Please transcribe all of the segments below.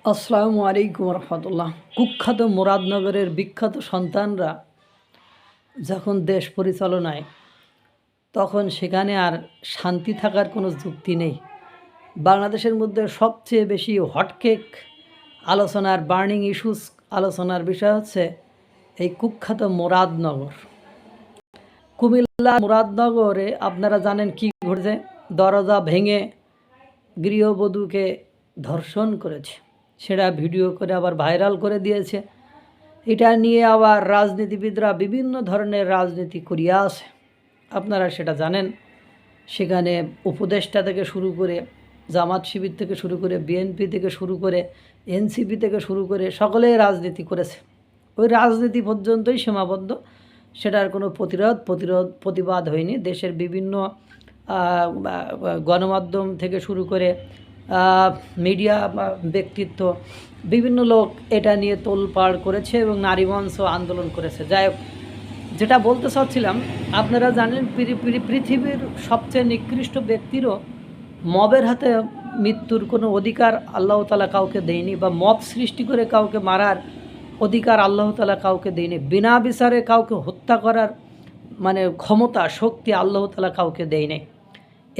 আসসালামু আলাইকুম রহমতুল্লাহ। কুখ্যাত মুরাদনগরের বিখ্যাত সন্তানরা যখন দেশ পরিচালনায়, তখন সেখানে আর শান্তি থাকার কোনো যুক্তি নেই। বাংলাদেশের মধ্যে সবচেয়ে বেশি হটকেক আলোচনার, বার্নিং ইস্যুস আলোচনার বিষয় হচ্ছে এই কুখ্যাত মুরাদনগর। কুমিল্লা মুরাদনগরে আপনারা জানেন কি ঘটেছে। দরজা ভেঙে গৃহবধূকে ধর্ষণ করেছে, সেটা ভিডিও করে আবার ভাইরাল করে দিয়েছে। এটা নিয়ে আবার রাজনীতিবিদরা বিভিন্ন ধরনের রাজনীতি করিয়া আছে, আপনারা সেটা জানেন। সেখানে উপদেষ্টা থেকে শুরু করে, জামাত শিবির থেকে শুরু করে, বিএনপি থেকে শুরু করে, এনসিপি থেকে শুরু করে সকলেই রাজনীতি করেছে। ওই রাজনীতি পর্যন্তই সীমাবদ্ধ, সেটার কোনো প্রতিবাদ হয়নি। দেশের বিভিন্ন গণমাধ্যম থেকে শুরু করে মিডিয়া ব্যক্তিত্ব, বিভিন্ন লোক এটা নিয়ে তোলপাড় করেছে এবং নারী মঞ্চ আন্দোলন করেছে। যাই হোক, যেটা বলতে চাচ্ছিলাম, আপনারা জানেন পৃথিবীর সবচেয়ে নিকৃষ্ট ব্যক্তিরও মবের হাতে মৃত্যুর কোনো অধিকার আল্লাহ তাআলা কাউকে দেয়নি, বা মব সৃষ্টি করে কাউকে মারার অধিকার আল্লাহ তাআলা কাউকে দেয়নি। বিনা বিচারে কাউকে হত্যা করার ক্ষমতা, শক্তি আল্লাহ তাআলা কাউকে দেয়নি।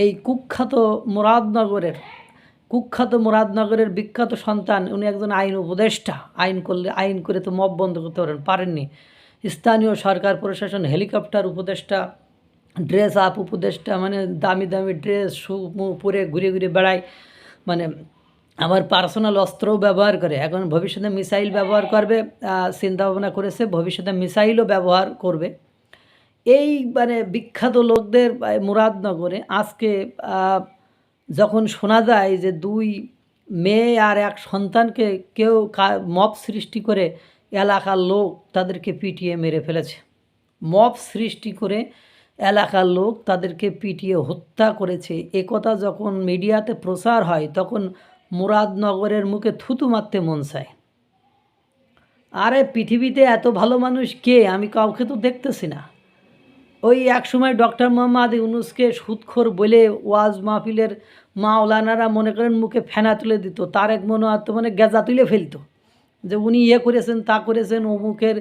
এই কুখ্যাত মুরাদনগরের বিখ্যাত সন্তান, উনি একজন আইন উপদেষ্টা। আইন করে তো মব বন্ধ করতে পারেননি। স্থানীয় সরকার প্রশাসন, হেলিকপ্টার উপদেষ্টা, ড্রেস আপ উপদেষ্টা, দামি দামি ড্রেস পরে ঘুরে ঘুরে বেড়ায়, আমার পার্সোনাল অস্ত্রও ব্যবহার করে। এখন ভবিষ্যতে মিসাইল ব্যবহার করবে, চিন্তাভাবনা করেছে ভবিষ্যতে মিসাইলও ব্যবহার করবে। এই বিখ্যাত লোকদের মুরাদনগরে আজকে যখন শোনা যায় যে 2 মেয়ে আর 1 সন্তানকে কেউ মব সৃষ্টি করে এলাকার লোক তাদেরকে পিটিয়ে মেরে ফেলেছে। মব সৃষ্টি করে এলাকার লোক তাদেরকে পিটিয়ে হত্যা করেছে, একথা যখন মিডিয়াতে প্রচার হয়, তখন মুরাদনগরের মুখে থুতু মারতে মন চায়। আরে পৃথিবীতে এত ভালো মানুষ কে? আমি কাউকে তো দেখতেছি না। ওই এক সময় ডক্টর মোহাম্মদ ইউনূসকে সুদখোর বলে ওয়াজ মাহফিলের মাওলানারা মনে করেন মুখে ফেনা তুলে দিত, তারেক মনোয়ার গেজা তুলে ফেলতো যে উনি করেছেন, তা করেছেন, অমুকের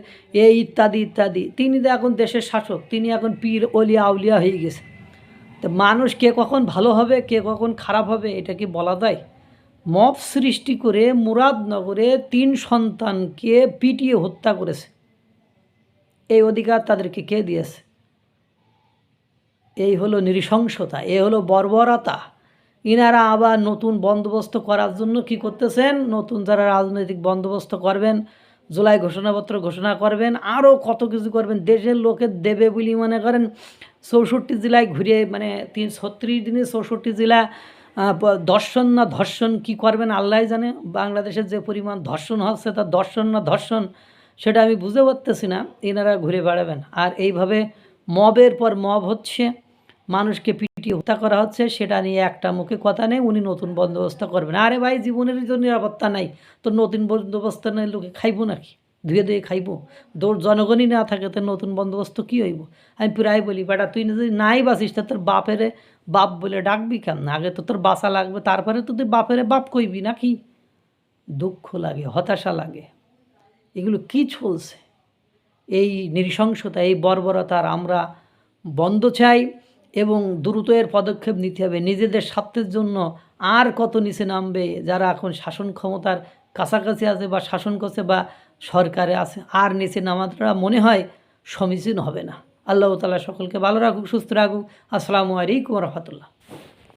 ইত্যাদি ইত্যাদি। তিনি তো এখন দেশের শাসক, তিনি এখন পীর অলিয়া আউলিয়া হয়ে গেছে। তো মানুষ কে কখন ভালো হবে, কে কখন খারাপ হবে, এটা কি বলা যায়? মব সৃষ্টি করে মুরাদনগরে 3 সন্তানকে পিটিয়ে হত্যা করেছে। এই অধিকার তাদেরকে কে দিয়েছে? এই হলো নৃশংসতা, এ হলো বর্বরতা। ইনারা আবার নতুন বন্দোবস্ত করার জন্য কি করতেছেন? নতুন যারা রাজনৈতিক বন্দোবস্ত করবেন, জুলাই ঘোষণাপত্র ঘোষণা করবেন, আরও কত কিছু করবেন। দেশের লোকে দেবে বলি মনে করেন 64 জেলায় ঘুরে, 36 দিনে 64 জেলা দর্শন না ধর্ষণ কি করবেন আল্লাহ জানে। বাংলাদেশের যে পরিমাণ ধর্ষণ হচ্ছে, তা দর্শন না ধর্ষণ সেটা আমি বুঝতে পারতেছি না। এনারা ঘুরে বেড়াবেন আর এইভাবে মবের পর মব হচ্ছে, মানুষকে পিটিয়ে হত্যা করা হচ্ছে, সেটা নিয়ে একটা মুখে কথা নেই, উনি নতুন বন্দোবস্ত করবেন। আরে ভাই, জীবনের তো নিরাপত্তা নাই, তো নতুন বন্দোবস্ত নেই লোকে খাইব নাকি? ধুয়ে ধুয়ে খাইব? জনগণই না থাকে তো নতুন বন্দোবস্ত কী হইব? আমি প্রায় বলি, বেটা তুই যদি নাই বাঁচিস তা তোর বাপেরে বাপ বলে ডাকবি কেন? আগে তো তোর বাঁচা লাগবে, তারপরে তো তুই বাপেরে বাপ কইবি নাকি? দুঃখ লাগে, হতাশা লাগে। এগুলো কি চলছে? এই নৃশংসতা, এই বর্বরতার আমরা বন্ধ চাই এবং দ্রুত এর পদক্ষেপ নিতে হবে। নিজেদের স্বার্থের জন্য আর কত নিচে নামবে যারা এখন শাসন ক্ষমতার কাছাকাছি আছে বা শাসন করছে বা সরকারে আছে, আর নিচে নামাটা মনে হয় সমীচীন হবে না। আল্লাহ তাআলা সকলকে ভালো রাখুক, সুস্থ রাখুক। আসসালামু আলাইকুম রহমতুল্লাহ।